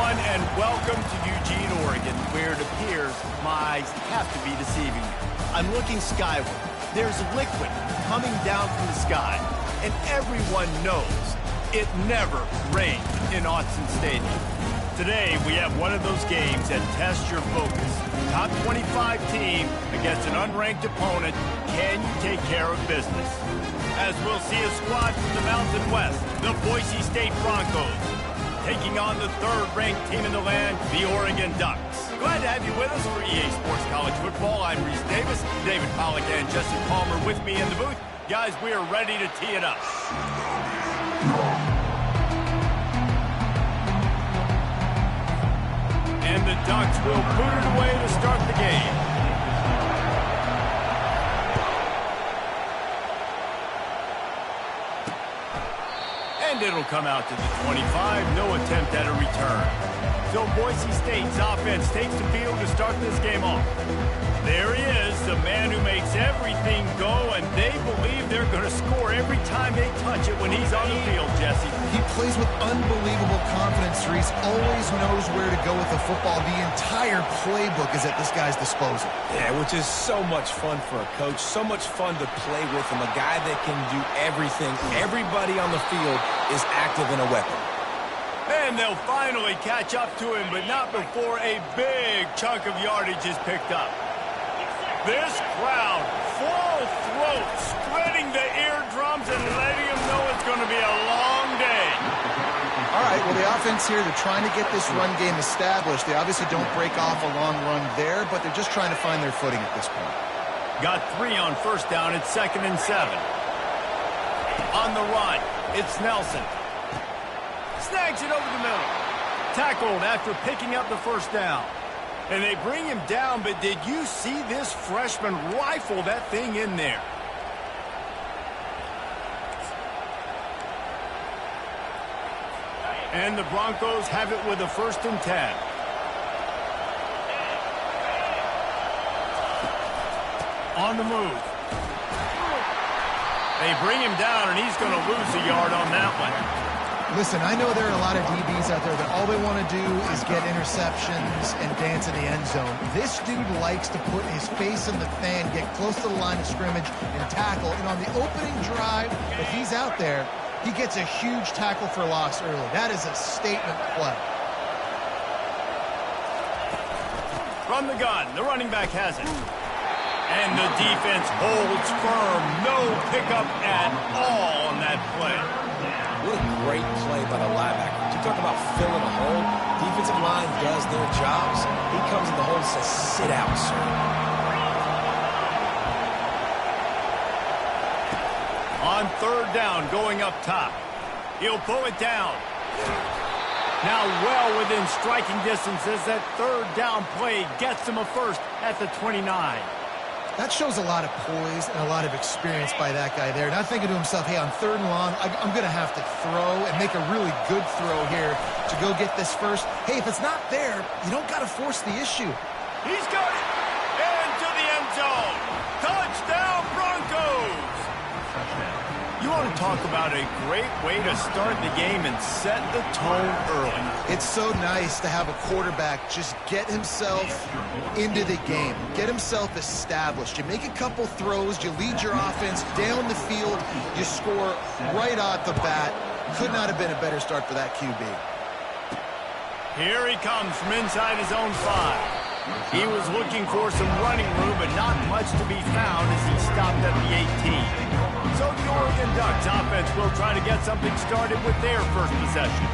everyone, and welcome to Eugene, Oregon, where it appears my eyes have to be deceiving me. I'm looking skyward. There's liquid coming down from the sky, and everyone knows it never rains in Autzen Stadium. Today, we have one of those games that tests your focus. Top 25 team against an unranked opponent. Can you take care of business? As we'll see a squad from the Mountain West, the Boise State Broncos, taking on the third-ranked team in the land, the Oregon Ducks. Glad to have you with us for EA Sports College Football. I'm Reese Davis, David Pollack, and Jesse Palmer with me in the booth. Guys, we are ready to tee it up. And the Ducks will boot it away to start the game. And it'll come out to the 25. No attempt at a return. So Boise State's offense takes the field to start this game off. There he is, the man who makes everything go, and they believe they're going to score every time they touch it when he's on the field, Jesse. He plays with unbelievable confidence, Reese. Always knows where to go with the football. The entire playbook is at this guy's disposal. Yeah, which is so much fun for a coach. So much fun to play with him. A guy that can do everything. Everybody on the field is active in a weapon. And they'll finally catch up to him, but not before a big chunk of yardage is picked up. This crowd, full throat, spreading the eardrums and letting them know it's going to be a long day. All right, well, the offense here, they're trying to get this run game established. They obviously don't break off a long run there, but they're just trying to find their footing at this point. Got 3 on first down. It's 2nd and 7. On the run, it's Nelson. Snags it over the middle. Tackled after picking up the first down. And they bring him down, but did you see this freshman rifle that thing in there? And the Broncos have it with a 1st and 10. On the move. They bring him down, and he's going to lose a yard on that one. Listen, I know there are a lot of DBs out there that all they want to do is get interceptions and dance in the end zone. This dude likes to put his face in the fan, get close to the line of scrimmage, and tackle. And on the opening drive, if he's out there, he gets a huge tackle for loss early. That is a statement play. From the gun, the running back has it. And the defense holds firm. No pickup at all on that play. What a great play by the linebacker. You talk about filling a hole. Defensive line does their jobs. He comes in the hole and says, sit out, sir. On 3rd down, going up top. He'll pull it down. Now well within striking distance as that 3rd down play gets him a first at the 29. That shows a lot of poise and a lot of experience by that guy there. Not thinking to himself, hey, on 3rd and long, I'm going to have to throw and make a really good throw here to go get this first. Hey, if it's not there, you don't got to force the issue. He's got it. Into the end zone. Touchdown, Broncos. You want to talk about a great way to start the game and set the tone early. It's so nice to have a quarterback just get himself into the game, get himself established. You make a couple throws, you lead your offense down the field, you score right off the bat. Could not have been a better start for that QB. Here he comes from inside his own 5. He was looking for some running room, but not much to be found as he stopped at the 18. So the Oregon Ducks offense will try to get something started with their first possession.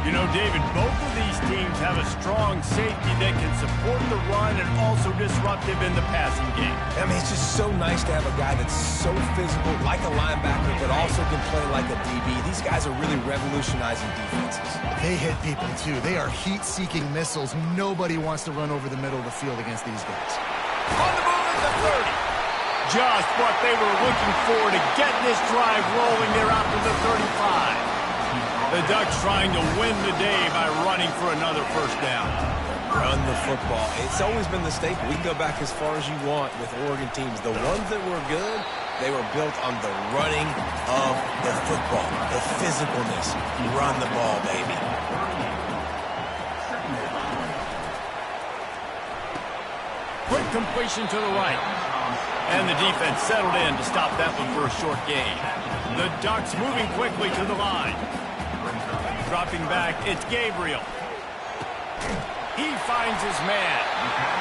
You know, David, both of these teams have a strong safety that can support the run and also disruptive in the passing game. I mean, it's just so nice to have a guy that's so physical, like a linebacker, but also can play like a DB. These guys are really revolutionizing defenses. They hit people, too. They are heat-seeking missiles. Nobody wants to run over the middle of the field against these guys. On the move at the 30. Just what they were looking for to get this drive rolling there after the 35. The Ducks trying to win the day by running for another first down. Run the football. It's always been the staple. We can go back as far as you want with Oregon teams. The ones that were good, they were built on the running of the football, the physicalness. Run the ball, baby. Quick completion to the right. And the defense settled in to stop that one for a short gain. The Ducks moving quickly to the line. Dropping back, it's Gabriel. He finds his man.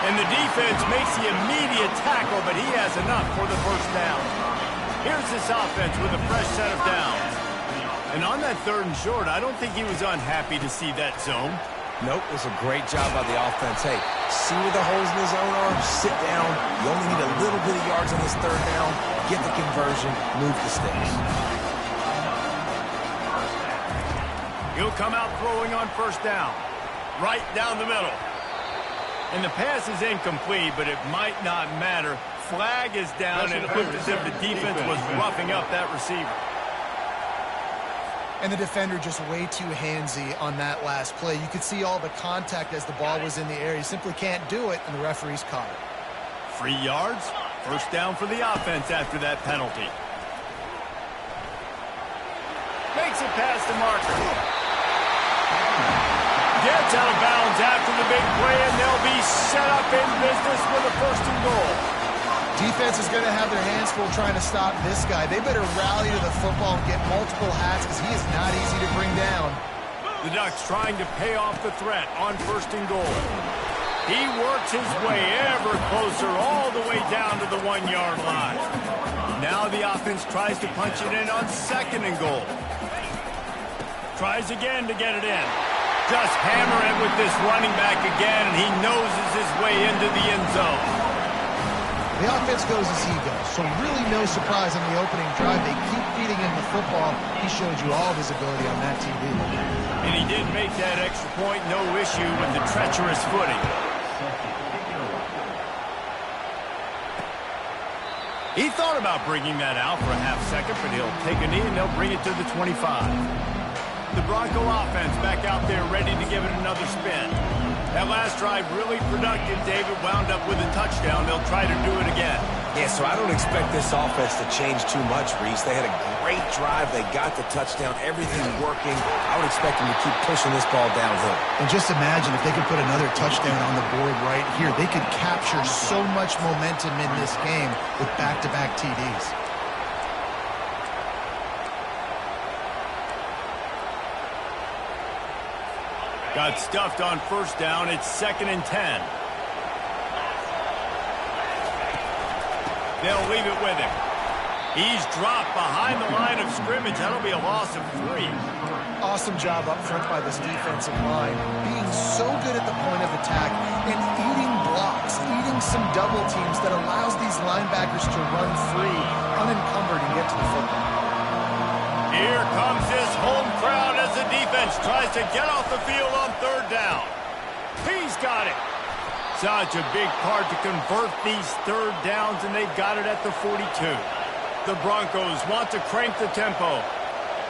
And the defense makes the immediate tackle, but he has enough for the first down. Here's this offense with a fresh set of downs. And on that 3rd and short, I don't think he was unhappy to see that zone. Nope, it was a great job by the offense. Hey, see where the holes in the zone are? Sit down. You only need a little bit of yards on this 3rd down. Get the conversion. Move the sticks. He'll come out throwing on 1st down. Right down the middle. And the pass is incomplete, but it might not matter. Flag is down, and it looked as if the defense was roughing up that receiver. And the defender just way too handsy on that last play. You could see all the contact as the ball was in the air. He simply can't do it, and the referee's caught it. 3 yards, 1st down for the offense after that penalty. Makes it past the marker. Gets out of bounds after the big play, and they'll be set up in business with a 1st and goal. Defense is going to have their hands full trying to stop this guy. They better rally to the football and get multiple hats because he is not easy to bring down. The Ducks trying to pay off the threat on 1st and goal. He works his way ever closer all the way down to the 1-yard line. Now the offense tries to punch it in on 2nd and goal. Tries again to get it in. Just hammer it with this running back again, and he noses his way into the end zone. The offense goes as he goes, so really no surprise on the opening drive. They keep feeding him the football. He showed you all of his ability on that TV. And he did make that extra point, no issue with the treacherous footing. He thought about bringing that out for a half second, but he'll take a knee and they'll bring it to the 25. The Bronco offense back out there ready to give it another spin. That last drive really productive. David wound up with a touchdown. They'll try to do it again. Yeah, so I don't expect this offense to change too much, Reese. They had a great drive. They got the touchdown. Everything working. I would expect them to keep pushing this ball downhill. And just imagine if they could put another touchdown on the board right here. They could capture so much momentum in this game with back-to-back TDs. Got stuffed on 1st down. It's 2nd and 10. They'll leave it with him. He's dropped behind the line of scrimmage. That'll be a loss of 3. Awesome job up front by this defensive line. Being so good at the point of attack and eating blocks, eating some double teams that allows these linebackers to run free, unencumbered, and get to the football. Here comes this home crowd as the defense tries to get off the field on 3rd down. He's got it. Such a big part to convert these 3rd downs, and they've got it at the 42. The Broncos want to crank the tempo.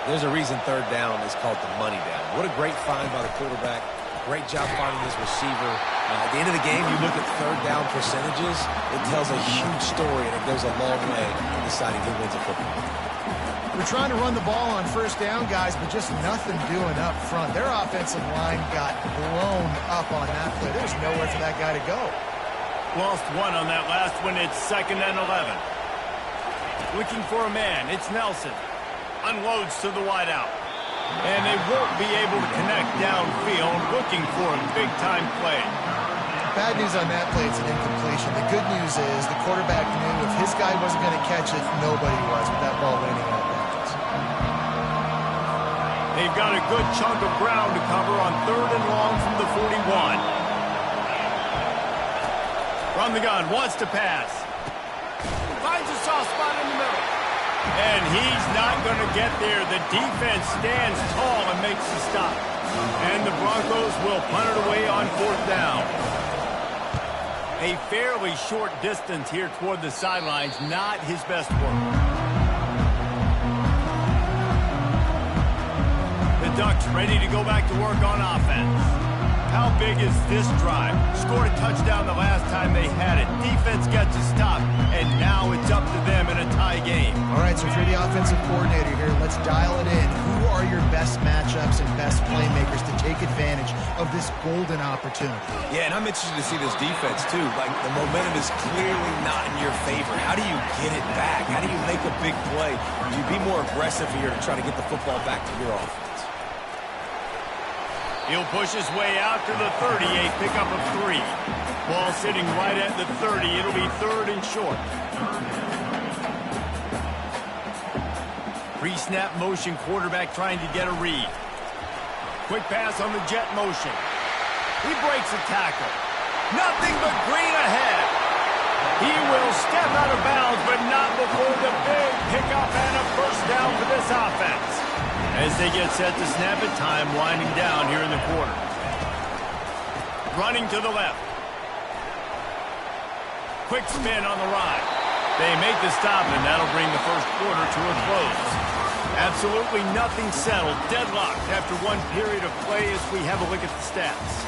There's a reason 3rd down is called the money down. What a great find by the quarterback. Great job finding his receiver. At the end of the game, you look at 3rd down percentages. It tells a huge story, and it goes a long way in deciding who wins a football. We're trying to run the ball on 1st down, guys, but just nothing doing up front. Their offensive line got blown up on that play. There's nowhere for that guy to go. Lost 1 on that last one. It's 2nd and 11. Looking for a man. It's Nelson. Unloads to the wideout. And they won't be able to connect downfield. Looking for a big-time play. Bad news on that play, it's an incompletion. The good news is the quarterback knew if his guy wasn't going to catch it, nobody was with that ball landing on bounds. They've got a good chunk of ground to cover on 3rd and long from the 41. From the gun, wants to pass. Finds a soft spot in the middle. And he's not going to get there. The defense stands tall and makes the stop. And the Broncos will punt it away on 4th down. A fairly short distance here toward the sidelines, not his best work. The Ducks ready to go back to work on offense. How big is this drive? Scored a touchdown the last time they had it. Defense gets a stop, and now it's up to them in a tie game. All right, so So if you're the offensive coordinator here, let's dial it in. Who are your best matchups and best playmakers to take advantage of this golden opportunity? Yeah, and I'm interested to see this defense, too. Like, the momentum is clearly not in your favor. How do you get it back? How do you make a big play? You be more aggressive here to try to get the football back to your offense. He'll push his way out to the 38, pick up a 3. Ball sitting right at the 30. It'll be 3rd and short. Pre-snap motion, quarterback trying to get a read. Quick pass on the jet motion. He breaks a tackle. Nothing but green ahead. He will step out of bounds, but not before the big pickup and a first down for this offense. As they get set to snap it, time winding down here in the quarter. Running to the left. Quick spin on the ride. They make the stop, and that'll bring the first quarter to a close. Absolutely nothing settled. Deadlocked after one period of play as we have a look at the stats.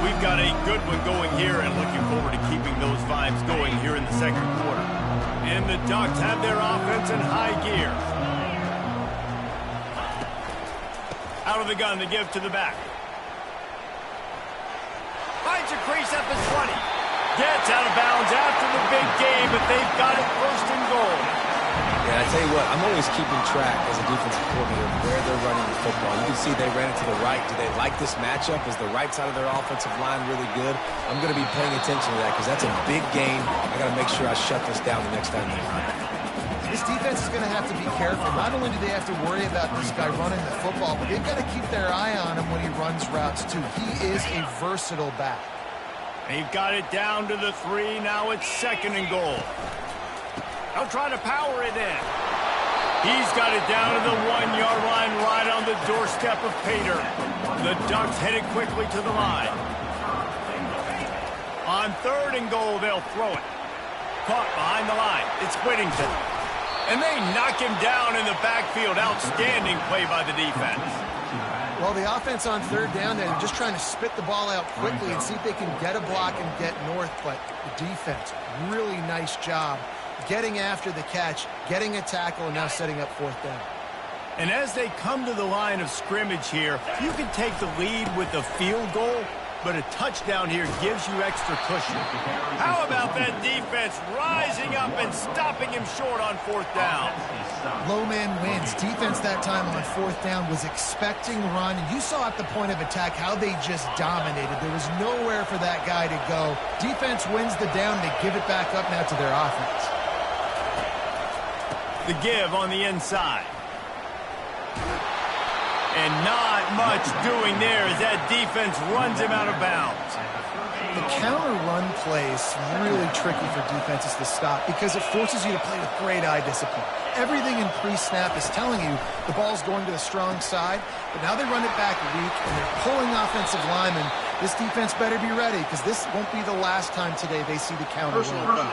We've got a good one going here and looking forward to keeping those vibes going here in the second quarter. And the Ducks have their offense in high gear. Out of the gun, the give to the back. Finds a crease at the 20. Gets out of bounds after the big game, but they've got it 1st and goal. Yeah, I tell you what, I'm always keeping track as a defensive coordinator of where they're running the football. You can see they ran it to the right. Do they like this matchup? Is the right side of their offensive line really good? I'm going to be paying attention to that because that's a big game. I got to make sure I shut this down the next time they run it. This defense is going to have to be careful. Not only do they have to worry about this guy running the football, but they've got to keep their eye on him when he runs routes, too. He is a versatile back. They've got it down to the 3. Now it's 2nd and goal. They'll try to power it in. He's got it down to the 1-yard line right on the doorstep of Pater. The Ducks headed quickly to the line. On 3rd and goal, they'll throw it. Caught behind the line. It's Whittington. And they knock him down in the backfield. Outstanding play by the defense. Well, the offense on 3rd down, they're just trying to spit the ball out quickly and see if they can get a block and get north. But the defense, really nice job getting after the catch, getting a tackle, and now setting up 4th down. And as they come to the line of scrimmage here, you can take the lead with a field goal, but a touchdown here gives you extra cushion. How about that defense rising up and stopping him short on 4th down? Low man wins. Defense that time on 4th down was expecting run. And you saw at the point of attack how they just dominated. There was nowhere for that guy to go. Defense wins the down. They give it back up now to their offense. The give on the inside. And not much doing there as that defense runs him out of bounds. The counter run play is really tricky for defenses to stop because it forces you to play with great eye discipline. Everything in pre-snap is telling you the ball's going to the strong side, but now they run it back weak and they're pulling offensive linemen. This defense better be ready because this won't be the last time today they see the counter run.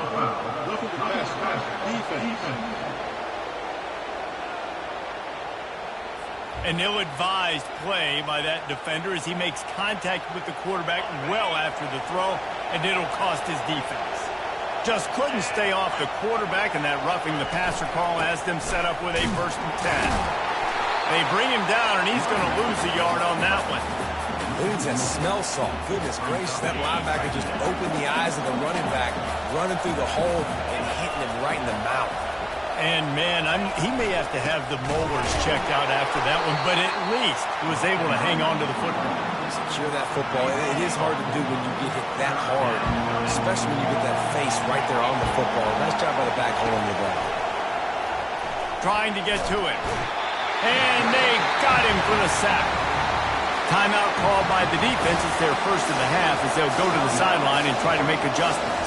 An ill-advised play by that defender as he makes contact with the quarterback well after the throw, and it'll cost his defense. Just couldn't stay off the quarterback, and that roughing the passer call has them set up with a 1st and 10. They bring him down, and he's going to lose a yard on that one. Who needs that smell salt? Goodness gracious, that linebacker just opened the eyes of the running back, running through the hole and hitting him right in the mouth. And, man, he may have to have the molars checked out after that one, but at least he was able to hang on to the football. Secure that football. It is hard to do when you get hit that hard, especially when you get that face right there on the football. Nice job by the back holding the ball. Trying to get to it. And they got him for the sack. Timeout called by the defense. It's their 1st of the half as they'll go to the sideline and try to make adjustments.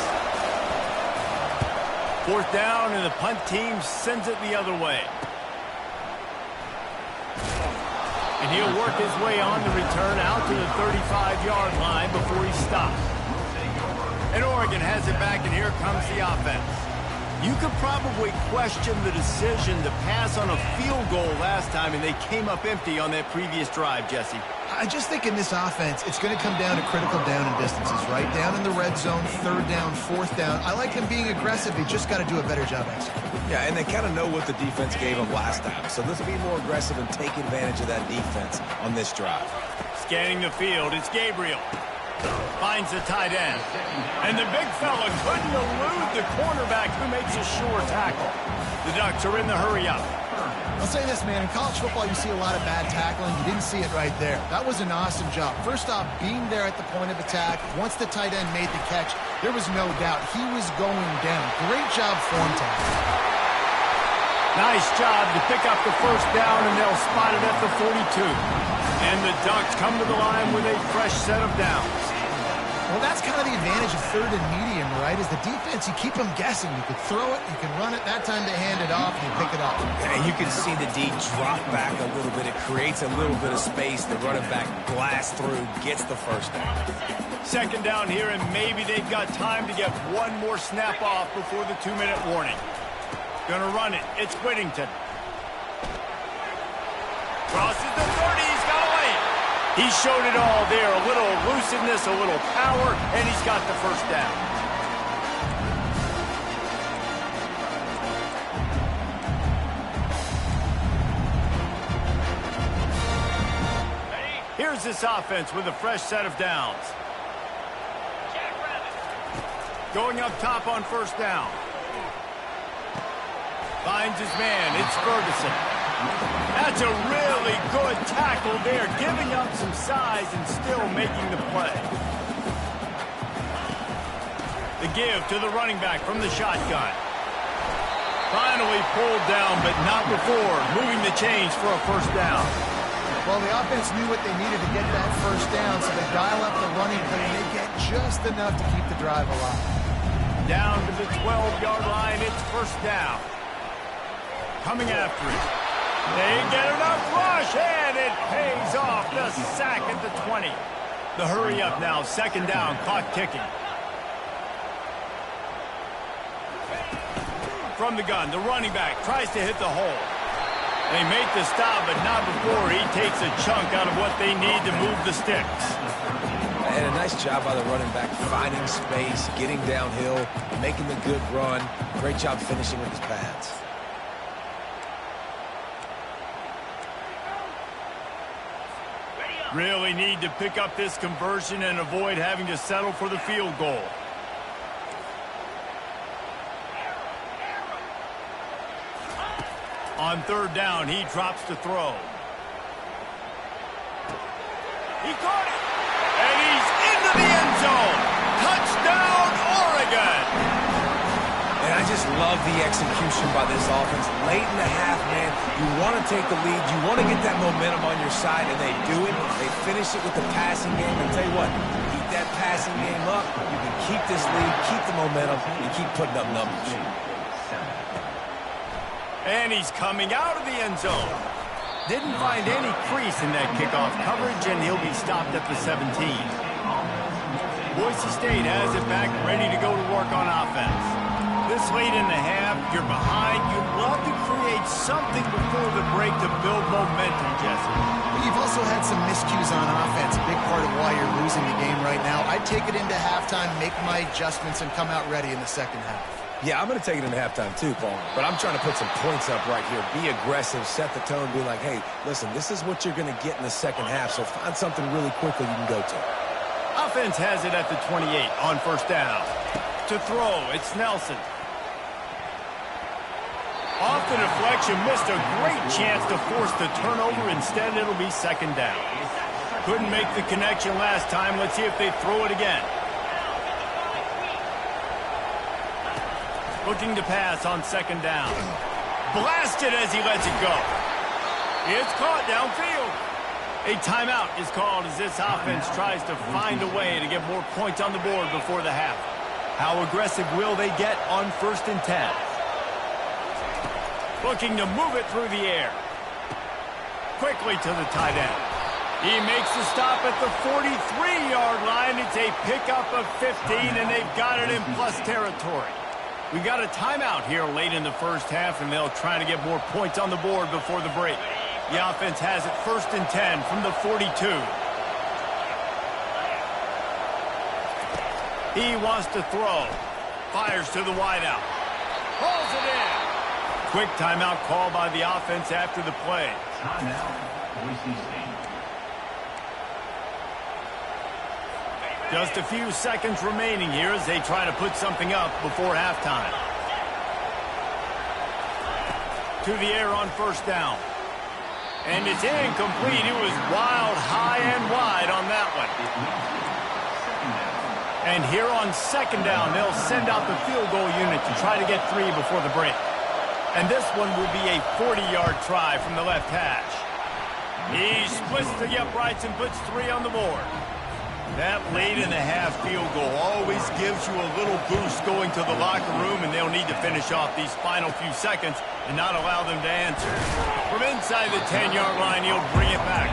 4th down, and the punt team sends it the other way. And he'll work his way on the return out to the 35-yard line before he stops. And Oregon has it back, and here comes the offense. You could probably question the decision to pass on a field goal last time, and they came up empty on that previous drive, Jesse. I just think in this offense, it's going to come down to critical down and distances, right? Down in the red zone, third down, fourth down. I like them being aggressive. They just got to do a better job executing. Yeah, and they kind of know what the defense gave them last time. So let's be more aggressive and take advantage of that defense on this drive. Scanning the field, it's Gabriel. Finds the tight end. And the big fella couldn't elude the cornerback who makes a sure tackle. The Ducks are in the hurry-up. I'll say this, man. In college football, you see a lot of bad tackling. You didn't see it right there. That was an awesome job. First off, being there at the point of attack. Once the tight end made the catch, there was no doubt he was going down. Great job form tackling. Nice job to pick up the first down, and they'll spot it at the 42. And the Ducks come to the line with a fresh set of downs. Well, that's kind of the advantage of third and medium, right? Is the defense, you keep them guessing. You can throw it, you can run it. That time they hand it off, and you pick it up. And you can see the D drop back a little bit. It creates a little bit of space. The running back blasts through, gets the first down. Second down here, and maybe they've got time to get one more snap off before the 2-minute warning. Gonna run it. It's Whittington. Crosses the 30. He's got away. He showed it all there. A little elusiveness, a little power, and he's got the first down. Here's this offense with a fresh set of downs. Going up top on first down. Finds his man. It's Ferguson. That's a really good tackle there, giving up some size and still making the play. The give to the running back from the shotgun. Finally pulled down, but not before moving the chains for a first down. Well, the offense knew what they needed to get that first down, so they dial up the running play, and they get just enough to keep the drive alive. Down to the 12-yard line, it's first down. Coming after it. They get enough rush, and it pays off. The sack at the 20. The hurry up now, second down, clock ticking. From the gun, the running back tries to hit the hole. They make the stop, but not before he takes a chunk out of what they need to move the sticks. And a nice job by the running back, finding space, getting downhill, making the good run. Great job finishing with his pads. Really need to pick up this conversion and avoid having to settle for the field goal. On third down, he drops to throw. He caught it! And he's into the end zone! Touchdown, Oregon! And I just love the execution by this offense. Late in the half, man, you want to take the lead. You want to get that momentum on your side, and they do it. They finish it with the passing game. And tell you what, keep that passing game up. You can keep this lead, keep the momentum, and keep putting up numbers. And he's coming out of the end zone. Didn't find any crease in that kickoff coverage, and he'll be stopped at the 17. Boise State has it back, ready to go to work on offense. This late in the half, you're behind. You'd love to create something before the break to build momentum, Jesse. But you've also had some miscues on offense, a big part of why you're losing the game right now. I'd take it into halftime, make my adjustments, and come out ready in the second half. Yeah, I'm going to take it into halftime too, Paul. But I'm trying to put some points up right here. Be aggressive, set the tone, be like, hey, listen, this is what you're going to get in the second half, so find something really quickly you can go to. Offense has it at the 28 on first down. To throw, it's Nelson. Off the deflection, missed a great chance to force the turnover. Instead, it'll be second down. Couldn't make the connection last time. Let's see if they throw it again. Looking to pass on second down. Blasted as he lets it go. It's caught downfield. A timeout is called as this offense tries to find a way to get more points on the board before the half. How aggressive will they get on first and 10? Looking to move it through the air. Quickly to the tight end. He makes the stop at the 43-yard line. It's a pickup of 15, and they've got it in plus territory. We got a timeout here late in the first half, and they'll try to get more points on the board before the break. The offense has it first and 10 from the 42. He wants to throw. Fires to the wideout. Pulls it in. Quick timeout call by the offense after the play. Just a few seconds remaining here as they try to put something up before halftime. To the air on first down. And it's incomplete. It was wild, high, and wide on that one. And here on second down, they'll send out the field goal unit to try to get 3 before the break. And this one will be a 40-yard try from the left hash. He splits the uprights and puts 3 on the board. That late-in-the-half field goal always gives you a little boost going to the locker room, and they'll need to finish off these final few seconds and not allow them to answer. From inside the 10-yard line, he'll bring it back.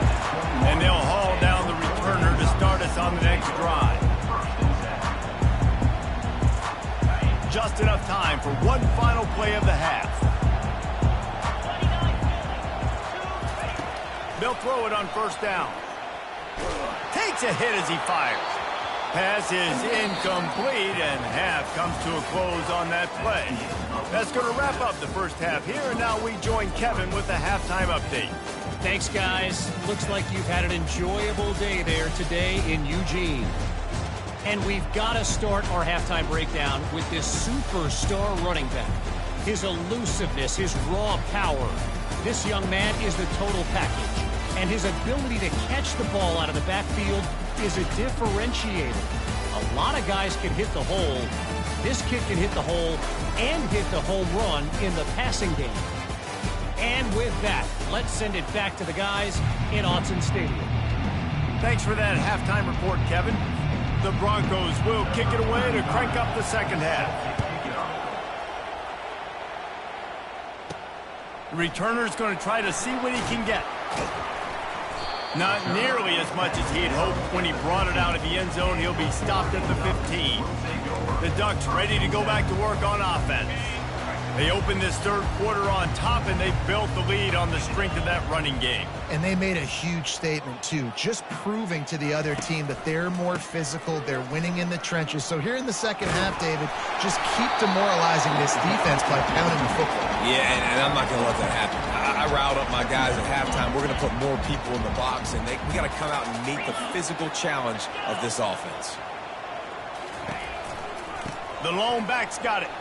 And they'll haul down the returner to start us on the next drive. Just enough time for one final play of the half. They'll throw it on first down. Takes a hit as he fires. Pass is incomplete, and half comes to a close on that play. That's going to wrap up the first half here, and now we join Kevin with the halftime update. Thanks, guys. Looks like you've had an enjoyable day there today in Eugene. And we've got to start our halftime breakdown with this superstar running back. His elusiveness, his raw power. This young man is the total package. And his ability to catch the ball out of the backfield is a differentiator. A lot of guys can hit the hole. This kid can hit the hole and hit the home run in the passing game. And with that, let's send it back to the guys in Autzen Stadium. Thanks for that halftime report, Kevin. The Broncos will kick it away to crank up the second half. The returner's going to try to see what he can get. Not nearly as much as he'd hoped when he brought it out of the end zone. He'll be stopped at the 15. The Ducks ready to go back to work on offense. They opened this third quarter on top, and they built the lead on the strength of that running game. And they made a huge statement, too, just proving to the other team that they're more physical, they're winning in the trenches. So here in the second half, David, just keep demoralizing this defense by pounding the football. Yeah, and I'm not going to let that happen. I riled up my guys at halftime. We're going to put more people in the box, and we got to come out and meet the physical challenge of this offense. The lone back's got it.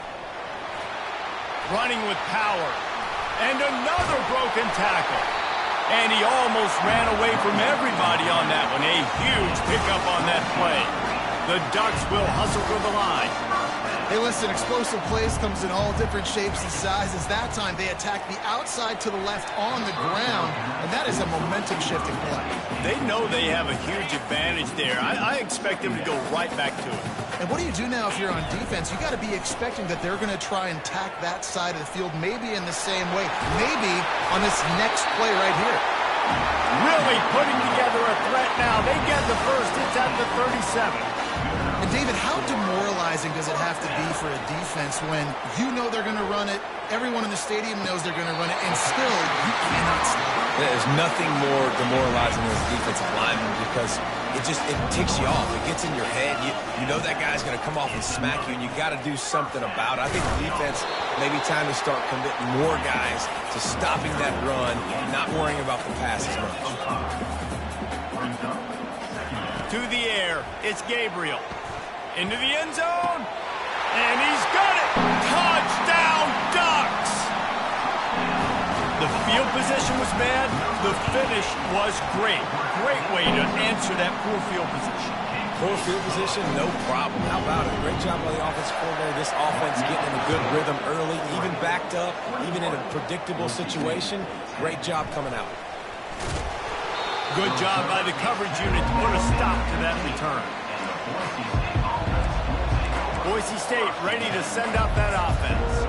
Running with power. And another broken tackle. And he almost ran away from everybody on that one. A huge pickup on that play. The Ducks will hustle for the line. Hey, listen, explosive plays comes in all different shapes and sizes. That time they attack the outside to the left on the ground, and that is a momentum-shifting play. They know they have a huge advantage there. I expect them to go right back to it. And what do you do now if you're on defense? You got to be expecting that they're going to try and tack that side of the field, maybe in the same way, maybe on this next play right here. Really putting together a threat now. They get the first. It's at the 37. And, David, how demoralizing does it have to be for a defense when you know they're going to run it, everyone in the stadium knows they're going to run it, and still you cannot stop? There's nothing more demoralizing as a defensive lineman because it ticks you off. It gets in your head. You know that guy's going to come off and smack you, and you got to do something about it. I think the defense maybe time to start committing more guys to stopping that run and not worrying about the pass as much. To the air, it's Gabriel. Into the end zone, and he's got it! Touchdown, Ducks! The field position was bad. The finish was great. Great way to answer that poor field position. Poor field position, no problem. How about it? Great job by the offensive coordinator. This offense getting in a good rhythm early, even backed up, even in a predictable situation. Great job coming out. Good job by the coverage unit to put a stop to that return. Boise State ready to send out that offense.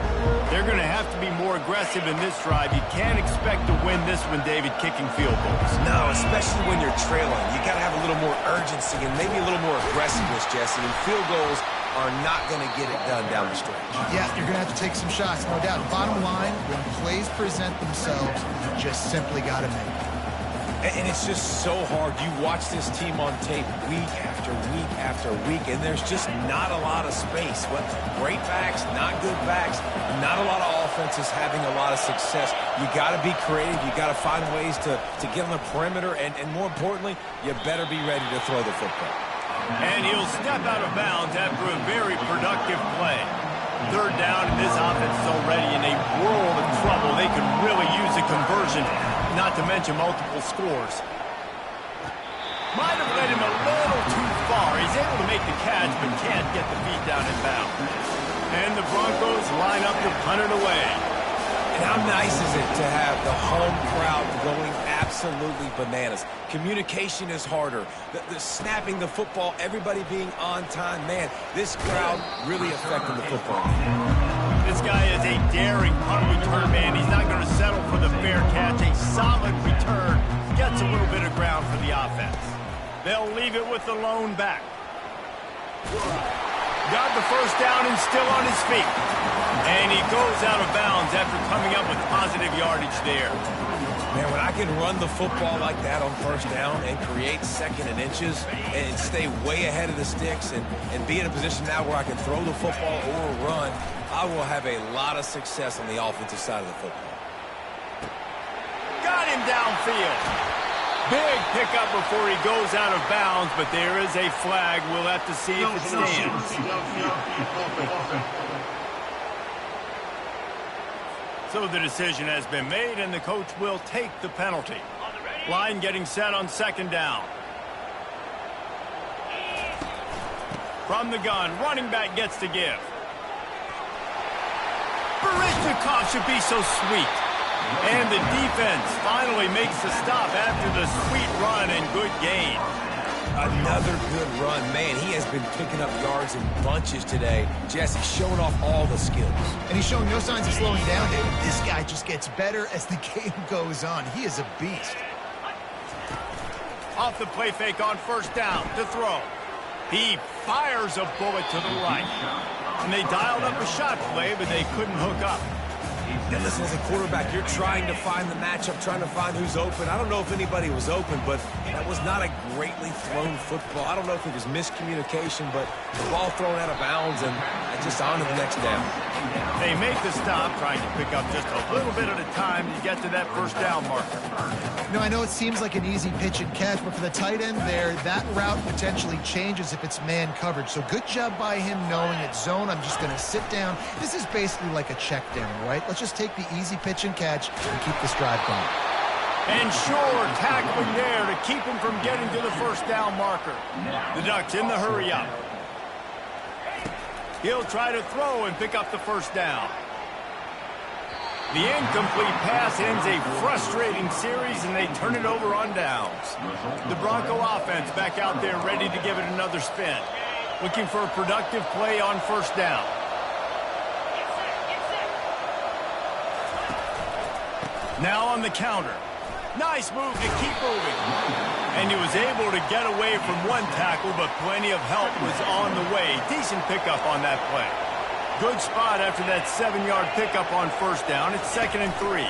They're going to have to be more aggressive in this drive. You can't expect to win this one, David, kicking field goals. No, especially when you're trailing. You got to have a little more urgency and maybe a little more aggressiveness, Jesse. And field goals are not going to get it done down the stretch. Yeah, you're going to have to take some shots, no doubt. Bottom line, when plays present themselves, you just simply got to make them. And it's just so hard. You watch this team on tape week after week after week, and there's just not a lot of space. But great backs, not good backs, not a lot of offenses having a lot of success. You got to be creative. You got to find ways to get on the perimeter, and more importantly, you better be ready to throw the football. And he'll step out of bounds after a very productive play. Third down, and this offense is already in a world of trouble. They could really use a conversion, not to mention multiple scores. Might have led him a little too far. He's able to make the catch, but can't get the feet down in bounds. And the Broncos line up to punt it away. And how nice is it to have the home crowd going absolutely bananas? Communication is harder. The snapping the football, everybody being on time. Man, this crowd really affecting the football. This guy is a daring punt return man. He's not going to settle for the fair catch. A solid return. Gets a little bit of ground for the offense. They'll leave it with the lone back. Got the first down and still on his feet. And he goes out of bounds after coming up with positive yardage there. Man, when I can run the football like that on first down and create second and inches and stay way ahead of the sticks and be in a position now where I can throw the football or run, I will have a lot of success on the offensive side of the football. Got him downfield. Big pickup before he goes out of bounds, but there is a flag. We'll have to see if it stands. So the decision has been made, and the coach will take the penalty. Line getting set on second down. From the gun, running back gets to give. Barishnikov should be so sweet. And the defense finally makes the stop after the sweet run and good gain. Another good run. Man, he has been picking up yards in bunches today. Jesse showing off all the skills. And he's showing no signs of slowing down, David. This guy just gets better as the game goes on. He is a beast. Off the play fake on first down to throw. He fires a bullet to the right. And they dialed up a shot play, but they couldn't hook up. And listen, as a quarterback, you're trying to find the matchup, trying to find who's open. I don't know if anybody was open, but that was not a greatly thrown football. I don't know if it was miscommunication, but the ball thrown out of bounds and just on to the next down. They make the stop, trying to pick up just a little bit at a time to get to that first down marker. You know, I know it seems like an easy pitch and catch, but for the tight end there, that route potentially changes if it's man coverage. So good job by him knowing it's zone. I'm just going to sit down. This is basically like a check down, right? Let's just take the easy pitch and catch and keep this drive going. And sure, tackling there to keep him from getting to the first down marker. The Ducks in the hurry up. He'll try to throw and pick up the first down. The incomplete pass ends a frustrating series, and they turn it over on downs. The Bronco offense back out there ready to give it another spin. Looking for a productive play on first down. Now on the counter. Nice move to keep moving. And he was able to get away from one tackle, but plenty of help was on the way. Decent pickup on that play. Good spot after that 7-yard pickup on first down. It's 2nd and 3.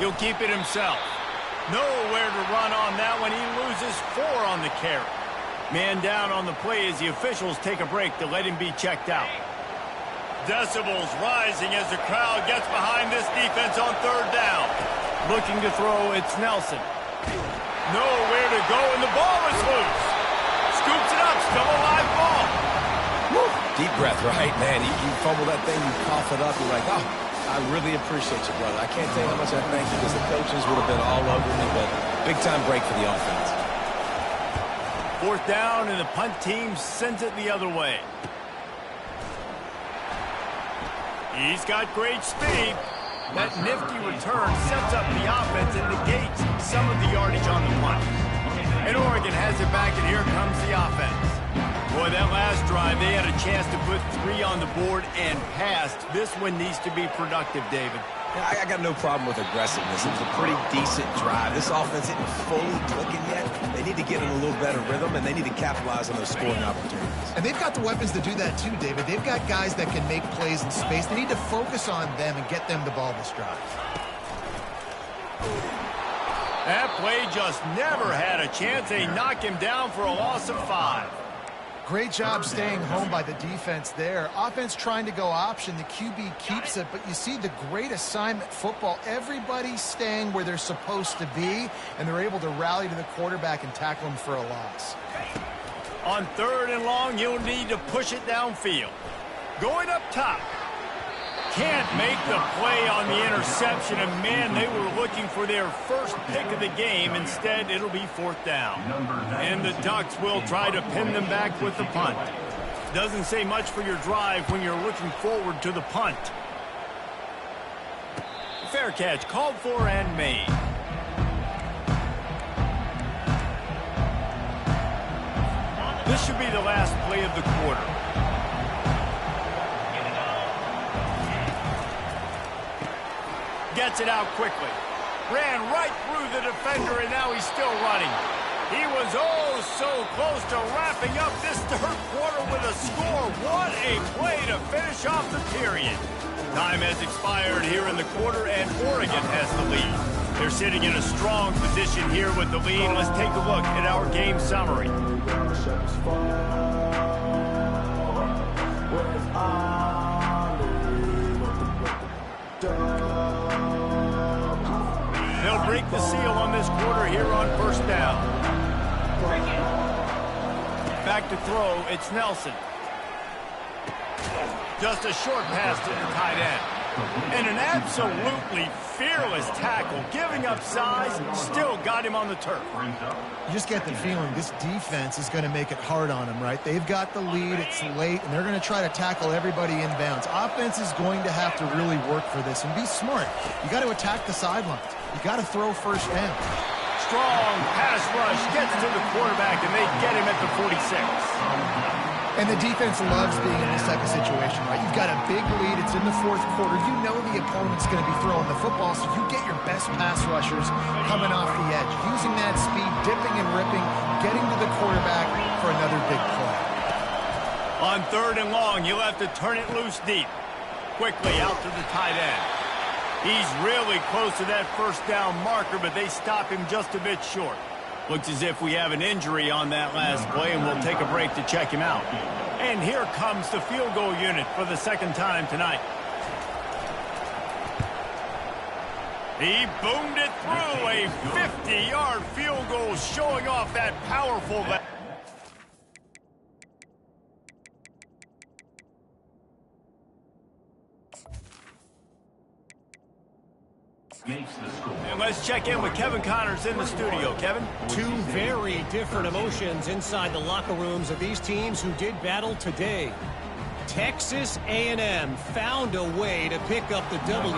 He'll keep it himself. Nowhere to run on that one. He loses 4 on the carry. Man down on the play as the officials take a break to let him be checked out. Decibels rising as the crowd gets behind this defense on third down. Looking to throw, it's Nelson. Nowhere to go, and the ball is loose. Scoops it up, still a live ball. Woo. Deep breath, right? Man, you fumble that thing, you cough it up, you're like, oh, I really appreciate you, brother. I can't tell you how much I thank you because the coaches would have been all over me, but big-time break for the offense. 4th down, and the punt team sends it the other way. He's got great speed. That nifty return sets up the offense and negates some of the yardage on the punt. And Oregon has it back, and here comes the offense. Boy, that last drive, they had a chance to put 3 on the board and passed. This one needs to be productive, David. Yeah, I got no problem with aggressiveness. It was a pretty decent drive. This offense isn't fully clicking yet. They need to get in a little better rhythm, and they need to capitalize on those scoring opportunities. And they've got the weapons to do that too, David. They've got guys that can make plays in space. They need to focus on them and get them the ball this drive. That play just never had a chance. They knock him down for a loss of 5. Great job staying home by the defense there. Offense trying to go option. The QB keeps it, but you see the great assignment football. Everybody's staying where they're supposed to be, and they're able to rally to the quarterback and tackle him for a loss. On 3rd and long, you'll need to push it downfield. Going up top. Can't make the play on the interception, and man, they were looking for their first pick of the game. Instead, it'll be 4th down. And the Ducks will try to pin them back with the punt. Doesn't say much for your drive when you're looking forward to the punt. Fair catch, called for and made. This should be the last play of the quarter. Gets it out quickly. Ran right through the defender, and now he's still running. He was oh so close to wrapping up this 3rd quarter with a score. What a play to finish off the period. Time has expired here in the quarter, and Oregon has the lead. They're sitting in a strong position here with the lead. Let's take a look at our game summary. They'll break the seal on this quarter here on 1st down. Back to throw, it's Nelson. Just a short pass to the tight end. And an absolutely fearless tackle, giving up size, still got him on the turf. You just get the feeling this defense is going to make it hard on them, right? They've got the lead, it's late, and they're going to try to tackle everybody inbounds. Offense is going to have to really work for this and be smart. You got to attack the sidelines. You got to throw 1st down. Strong pass rush gets to the quarterback, and they get him at the 46. And the defense loves being in this type of situation, right? You've got a big lead. It's in the 4th quarter. You know the opponent's going to be throwing the football, so you get your best pass rushers coming off the edge, using that speed, dipping and ripping, getting to the quarterback for another big play. On 3rd and long, you'll have to turn it loose deep. Quickly out to the tight end. He's really close to that 1st down marker, but they stop him just a bit short. Looks as if we have an injury on that last play, and we'll take a break to check him out. And here comes the field goal unit for the 2nd time tonight. He boomed it through, a 50-yard field goal showing off that powerful... And let's check in with Kevin Connors in the studio. Kevin? 2 very different emotions inside the locker rooms of these teams who did battle today. Texas A&M found a way to pick up the W,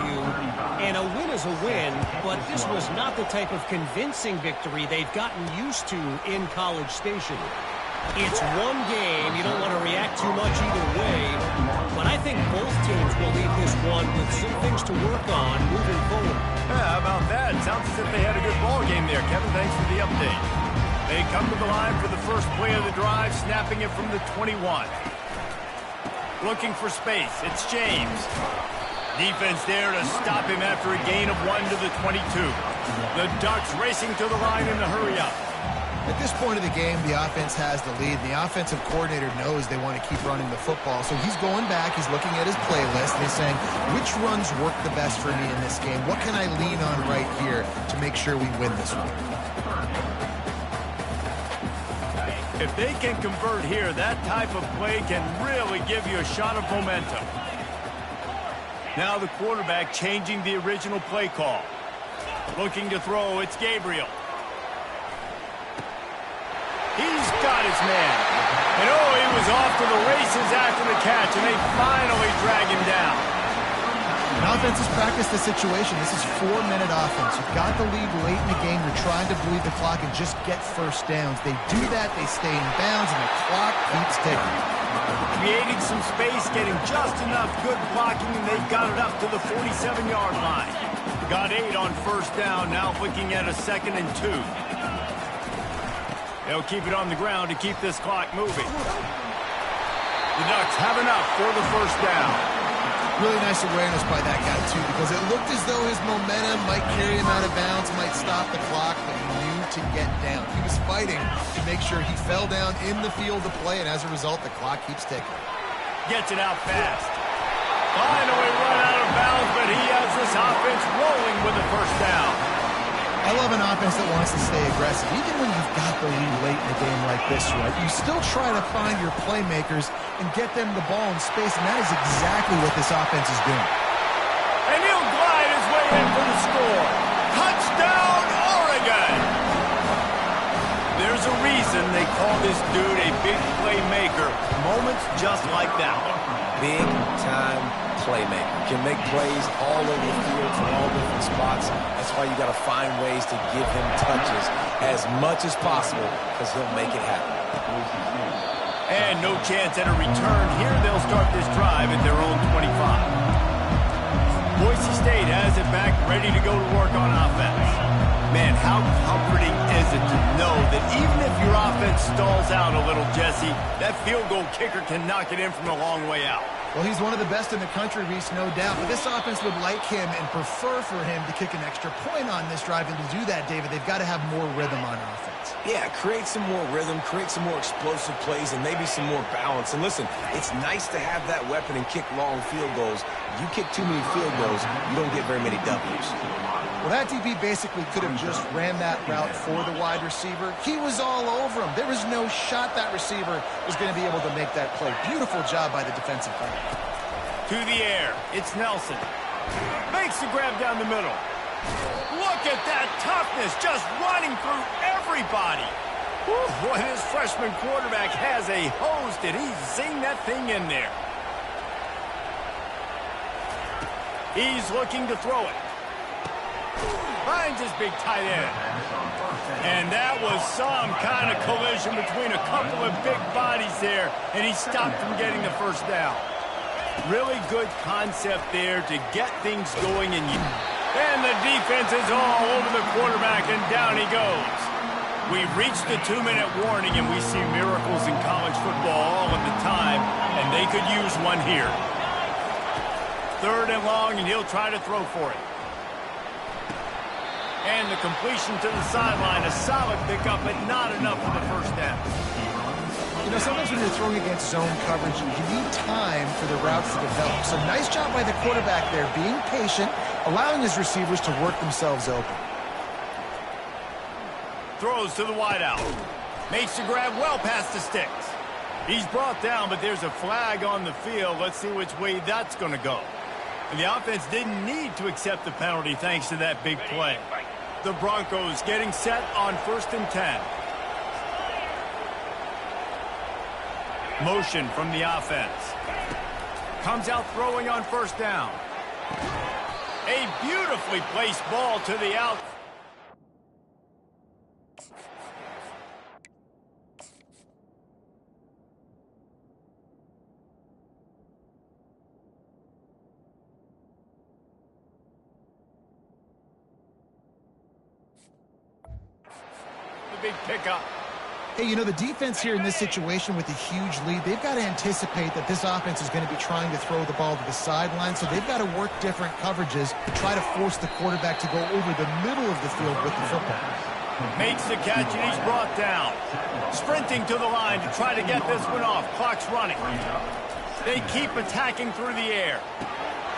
and a win is a win, but this was not the type of convincing victory they've gotten used to in College Station. It's one game. You don't want to react too much either way, but I think both teams will leave this one with some things to work on moving forward. Yeah, how about that? Sounds as if they had a good ball game there. Kevin, thanks for the update. They come to the line for the first play of the drive, snapping it from the 21. Looking for space. It's James. Defense there to stop him after a gain of 1 to the 22. The Ducks racing to the line in the hurry-up. At this point of the game, the offense has the lead. The offensive coordinator knows they want to keep running the football. So he's going back, he's looking at his playlist, and he's saying, which runs work the best for me in this game? What can I lean on right here to make sure we win this one? If they can convert here, that type of play can really give you a shot of momentum. Now the quarterback changing the original play call. Looking to throw, it's Gabriel. He's got his man. And oh, he was off to the races after the catch, and they finally drag him down. And offense has practiced the situation. This is 4-minute offense. You've got the lead late in the game. You're trying to bleed the clock and just get 1st downs. They do that, they stay in bounds, and the clock keeps ticking. Creating some space, getting just enough good blocking, and they've got it up to the 47-yard line. Got 8 on 1st down, now looking at a 2nd and 2. They'll keep it on the ground to keep this clock moving. The Ducks have enough for the 1st down. Really nice awareness by that guy, too, because it looked as though his momentum might carry him out of bounds, might stop the clock, but he knew to get down. He was fighting to make sure he fell down in the field of play, and as a result, the clock keeps ticking. Gets it out fast. Finally run out of bounds, but he has this offense rolling with the first down. I love an offense that wants to stay aggressive. Even when you've got the lead late in a game like this, right, you still try to find your playmakers and get them the ball in space, and that is exactly what this offense is doing. And he'll glide his way in for the score. Touchdown, Oregon! There's a reason they call this dude a big playmaker. Moments just like that one. Big-time playmaker. Can make plays all over the field from all different spots. That's why you got to find ways to give him touches as much as possible because he'll make it happen. And no chance at a return here. They'll start this drive at their own 25. Boise State has it back, ready to go to work on offense. Man, how comforting is it to know that even if your offense stalls out a little, Jesse, that field goal kicker can knock it in from a long way out. Well, he's one of the best in the country, Reese, no doubt. But this offense would like him and prefer for him to kick an extra point on this drive. And to do that, David, they've got to have more rhythm on offense. Yeah, create some more rhythm, create some more explosive plays, and maybe some more balance. And listen, it's nice to have that weapon and kick long field goals. You kick too many field goals, you don't get very many W's. Well, that DB basically could have just ran that route for the wide receiver. He was all over him. There was no shot that receiver was going to be able to make that play. Beautiful job by the defensive player. To the air, it's Nelson. Makes the grab down the middle. Look at that toughness, just running through everybody. Whew, boy, this freshman quarterback has a hose. Did he zing that thing in there? He's looking to throw it. Finds his big tight end. And that was some kind of collision between a couple of big bodies there, and he stopped from getting the first down. Really good concept there to get things going. And the defense is all over the quarterback, and down he goes. We've reached the 2-minute warning, and we see miracles in college football all of the time, and they could use one here. 3rd and long, and he'll try to throw for it. And the completion to the sideline, a solid pickup, but not enough for the first down. You know, sometimes when you're throwing against zone coverage, you need time for the routes to develop. So nice job by the quarterback there, being patient, allowing his receivers to work themselves open. Throws to the wideout. Makes the grab well past the sticks. He's brought down, but there's a flag on the field. Let's see which way that's going to go. And the offense didn't need to accept the penalty thanks to that big play. The Broncos getting set on 1st and 10. Motion from the offense. Comes out throwing on 1st down. A beautifully placed ball to the out. Big pickup. Hey, you know, the defense here in this situation with a huge lead, they've got to anticipate that this offense is going to be trying to throw the ball to the sideline, so they've got to work different coverages to try to force the quarterback to go over the middle of the field with the football. Makes the catch, and he's brought down. Sprinting to the line to try to get this one off. Clock's running. They keep attacking through the air.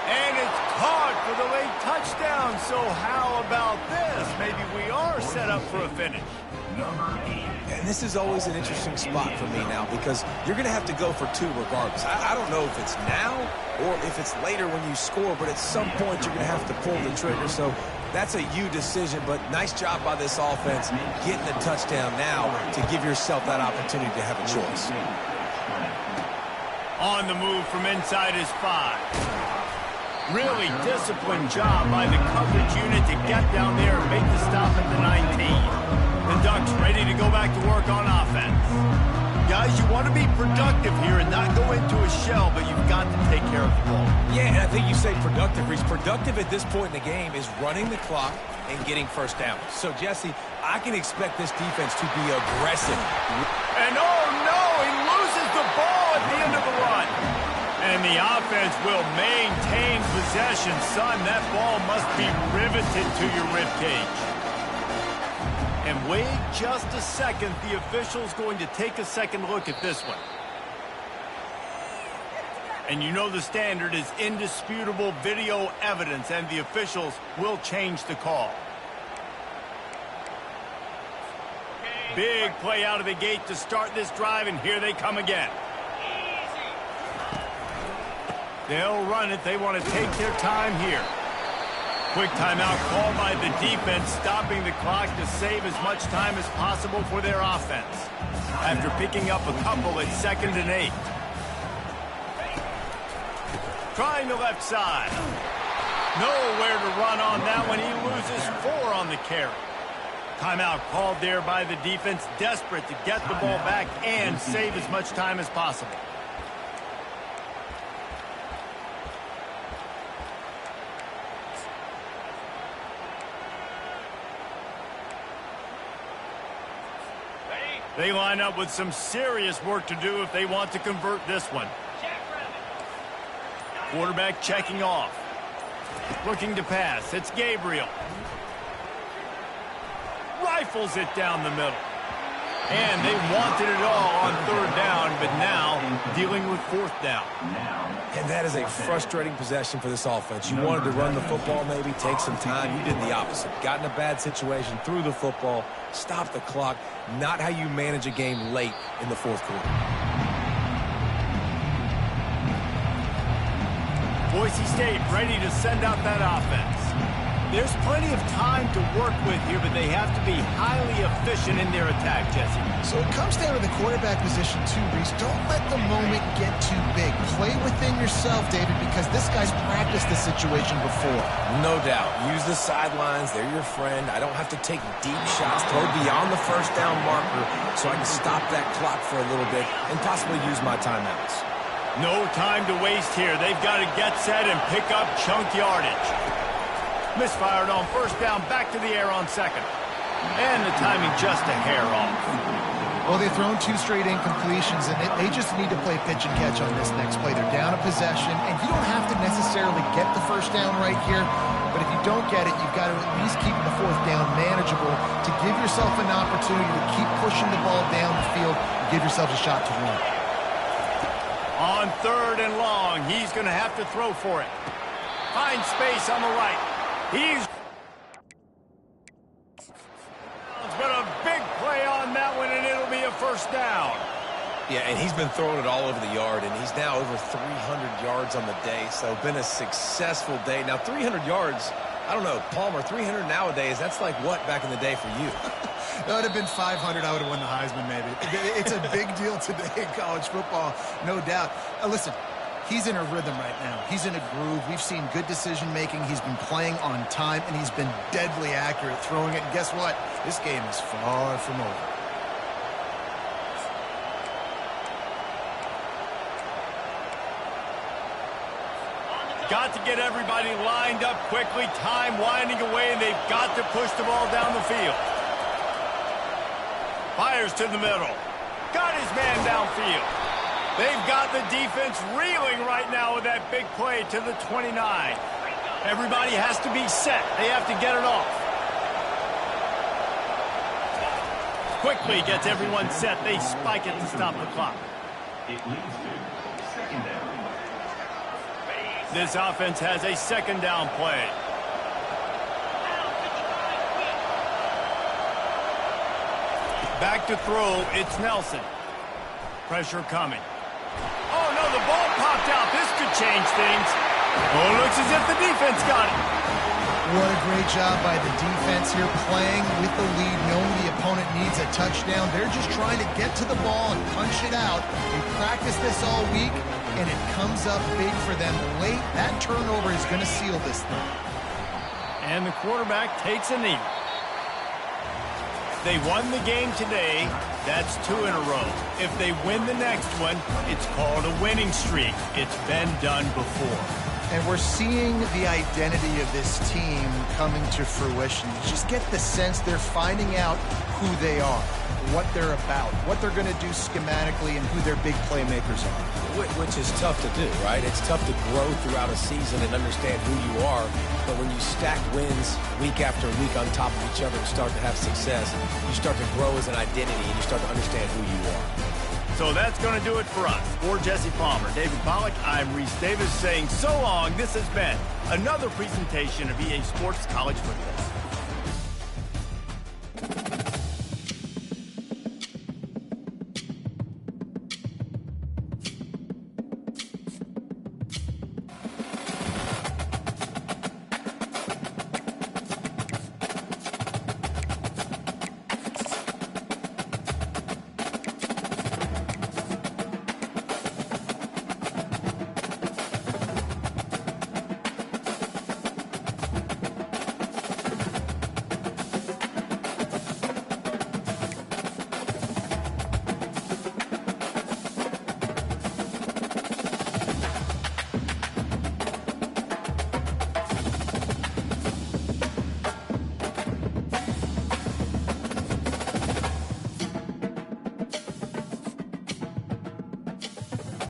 And it's caught for the late touchdown. So how about this? Maybe we are set up for a finish. And this is always an interesting spot for me now because you're going to have to go for 2 regardless. I don't know if it's now or if it's later when you score, but at some point you're going to have to pull the trigger. So that's a you decision, but nice job by this offense getting the touchdown now to give yourself that opportunity to have a choice. On the move from inside his 5. Really disciplined job by the coverage unit to get down there and make the stop at the 19. The Ducks ready to go back to work on offense. Guys, you want to be productive here and not go into a shell, but you've got to take care of the ball. Yeah, and I think you say productive, Reese. Productive at this point in the game is running the clock and getting first down. So, Jesse, I can expect this defense to be aggressive. And oh no, he loses the ball at the end of the run. And the offense will maintain possession. Son, that ball must be riveted to your ribcage. And wait just a second. The official's going to take a second look at this one. And you know the standard is indisputable video evidence, and the officials will change the call. Big play out of the gate to start this drive, and here they come again. They'll run it. They want to take their time here. Quick timeout called by the defense, stopping the clock to save as much time as possible for their offense. After picking up a couple at 2nd and 8. Trying the left side. Nowhere to run on that one. He loses 4 on the carry. Timeout called there by the defense, desperate to get the ball back and save as much time as possible. They line up with some serious work to do if they want to convert this one. Quarterback checking off. Looking to pass. It's Gabriel. Rifles it down the middle. And they wanted it all on 3rd down, but now dealing with 4th down. And that is a frustrating possession for this offense. You wanted to run the football, maybe take some time. You did the opposite. Got in a bad situation, threw the football, stopped the clock. Not how you manage a game late in the 4th quarter. Boise State ready to send out that offense. There's plenty of time to work with here, but they have to be highly efficient in their attack, Jesse. So it comes down to the quarterback position too, Reese. Don't let the moment get too big. Play within yourself, David, because this guy's practiced this situation before. No doubt. Use the sidelines. They're your friend. I don't have to take deep shots, throw beyond the 1st down marker so I can stop that clock for a little bit and possibly use my timeouts. No time to waste here. They've got to get set and pick up chunk yardage. Misfired on 1st down, back to the air on 2nd. And the timing just a hair off. Well, they've thrown 2 straight incompletions, and they just need to play pitch and catch on this next play. They're down a possession, and you don't have to necessarily get the 1st down right here, but if you don't get it, you've got to at least keep the 4th down manageable to give yourself an opportunity to keep pushing the ball down the field and give yourself a shot to win. On 3rd and long, he's going to have to throw for it. Finds space on the right. He's but a big play on that one, and it'll be a 1st down. Yeah, and he's been throwing it all over the yard, and he's now over 300 yards on the day, so been a successful day. Now, 300 yards, I don't know, Palmer, 300 nowadays, that's like what back in the day for you? That would have been 500. I would have won the Heisman, maybe. It's a big deal today in college football, no doubt. Listen, he's in a rhythm right now. He's in a groove. We've seen good decision-making. He's been playing on time, and he's been deadly accurate throwing it. And guess what? This game is far from over. Got to get everybody lined up quickly. Time winding away, and they've got to push the ball down the field. Fires to the middle. Got his man downfield. They've got the defense reeling right now with that big play to the 29. Everybody has to be set. They have to get it off. Quickly gets everyone set. They spike it to stop the clock. It leads to 2nd down. This offense has a 2nd down play. Back to throw, it's Nelson. Pressure coming. Oh, no, the ball popped out. This could change things. Oh, looks as if the defense got it. What a great job by the defense here, playing with the lead, knowing the opponent needs a touchdown. They're just trying to get to the ball and punch it out. We practiced this all week, and it comes up big for them late. That turnover is going to seal this thing. And the quarterback takes a knee. They won the game today. That's 2 in a row. If they win the next one, it's called a winning streak. It's been done before. And we're seeing the identity of this team coming to fruition. You just get the sense they're finding out who they are, what they're about, what they're going to do schematically, and who their big playmakers are. Which is tough to do, right? It's tough to grow throughout a season and understand who you are. But when you stack wins week after week on top of each other and start to have success, you start to grow as an identity and you start to understand who you are. So that's going to do it for us. For Jesse Palmer, David Pollack, I'm Reese Davis saying so long. This has been another presentation of EA Sports College Football.